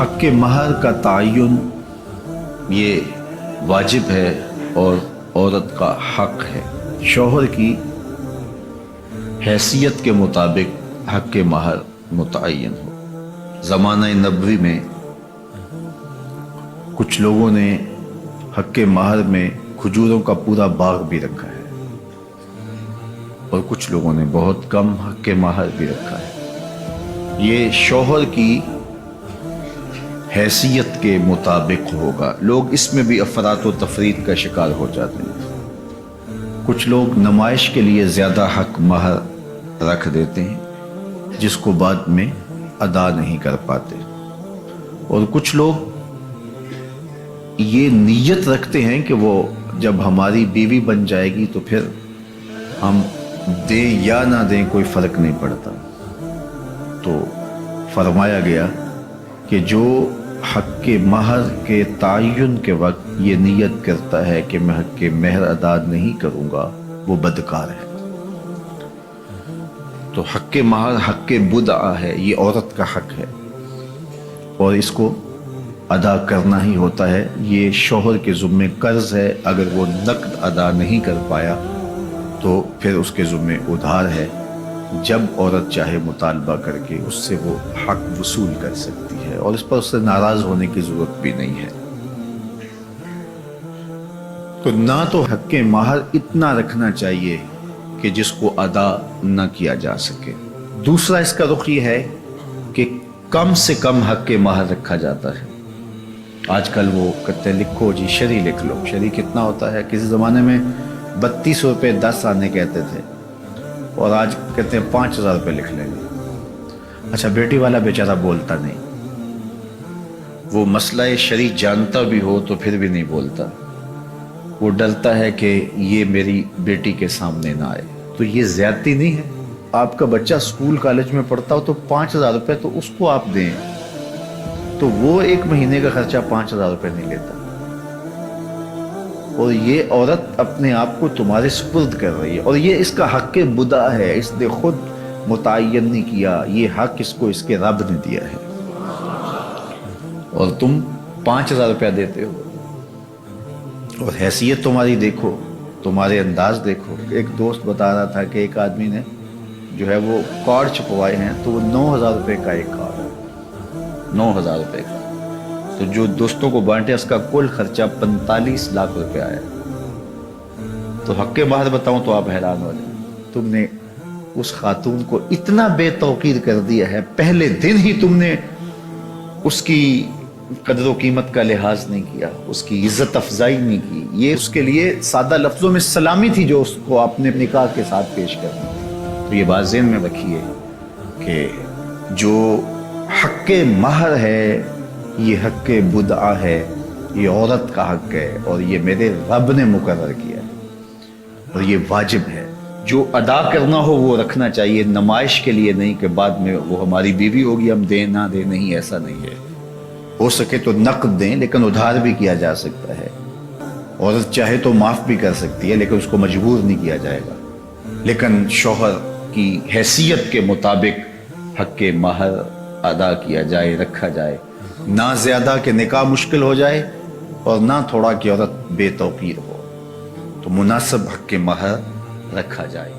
हक़ महर का तयन ये वाजिब है और औरत का हक़ है। शौहर की हैसियत के मुताबिक हक़ महर मुतय्यन हो। ज़माना नबवी में कुछ लोगों ने हक़ महर में खजूरों का पूरा बाग भी रखा है और कुछ लोगों ने बहुत कम हक़ महर भी रखा है। ये शौहर की हैसियत के मुताबिक होगा। लोग इसमें भी अफरात व तफरीत का शिकार हो जाते हैं। कुछ लोग नुमाइश के लिए ज़्यादा हक़ महर रख देते हैं जिसको बाद में अदा नहीं कर पाते, और कुछ लोग ये नीयत रखते हैं कि वो जब हमारी बीवी बन जाएगी तो फिर हम दें या ना दें कोई फ़र्क नहीं पड़ता। तो फरमाया गया कि जो हक़ महर के तयन के वक्त ये नीयत करता है कि मैं हक़ महर अदा नहीं करूँगा, वो बदकार है। तो हक़ महर हक़ बुदअ है, ये औरत का हक़ है और इसको अदा करना ही होता है। ये शौहर के ज़ुम्मे कर्ज़ है, अगर वो नक़द अदा नहीं कर पाया तो फिर उसके ज़ुम्मे उधार है। जब औरत चाहे मुतालबा करके उससे वो हक़ वसूल कर सकती है और इस पर उससे नाराज़ होने की ज़रूरत भी नहीं है। तो ना तो हक़ महर इतना रखना चाहिए कि जिसको अदा न किया जा सके। दूसरा इसका रुख ये है कि कम से कम हक़ महर रखा जाता है। आजकल वो कहते हैं लिखो जी, शरी लिख लो। शरी कितना होता है? किसी ज़माने में 32 रुपये 10 आने कहते थे और आज कहते हैं 5000 रुपये लिख लेंगे। अच्छा, बेटी वाला बेचारा बोलता नहीं, वो मसला शरी जानता भी हो तो फिर भी नहीं बोलता। वो डरता है कि ये मेरी बेटी के सामने ना आए। तो ये ज़्यादती नहीं है? आपका बच्चा स्कूल कॉलेज में पढ़ता हो तो 5000 रुपये तो उसको आप दें, तो वो एक महीने का खर्चा 5000 रुपये नहीं लेता, और ये औरत अपने आप को तुम्हारे सुपुर्द कर रही है और ये इसका हक़ बुदा है। इसने खुद मुतय्यन नहीं किया, ये हक़ इसको इसके रब ने दिया है और तुम 5000 रुपया देते हो। और हैसियत तुम्हारी देखो, तुम्हारे अंदाज देखो। एक दोस्त बता रहा था कि एक आदमी ने जो है वो कार्ड छपवाए हैं तो वो 9000 रुपये का एक कार्ड है, 9000 रुपये का। तो जो दोस्तों को बांटे उसका कुल खर्चा 45 लाख रुपए आया। तो हक़ महर बताऊं तो आप हैरान हो जाए। तुमने उस खातून को इतना बेतौकीर कर दिया है, पहले दिन ही तुमने उसकी कदर व कीमत का लिहाज नहीं किया, उसकी इज्जत अफजाई नहीं की। ये उसके लिए सादा लफ्जों में सलामी थी जो उसको आपने निकाह के साथ पेश करनी थी। तो ये बात ज़हन में रखिए कि जो हक़ महर है ये हक़ बुदअ है, ये औरत का हक़ है और ये मेरे रब ने मुकर्रर किया है और ये वाजिब है। जो अदा करना हो वो रखना चाहिए, नुमाइश के लिए नहीं कि बाद में वो हमारी बीवी होगी हम दें ना दें, नहीं, ऐसा नहीं है। हो सके तो नक़द दें, लेकिन उधार भी किया जा सकता है। औरत चाहे तो माफ़ भी कर सकती है लेकिन उसको मजबूर नहीं किया जाएगा। लेकिन शौहर की हैसियत के मुताबिक हक़ महर अदा किया जाए, रखा जाए, ना ज़्यादा कि निकाह मुश्किल हो जाए और ना थोड़ा कि औरत बेतौकीर हो। तो मुनासिब हक़ महर रखा जाए।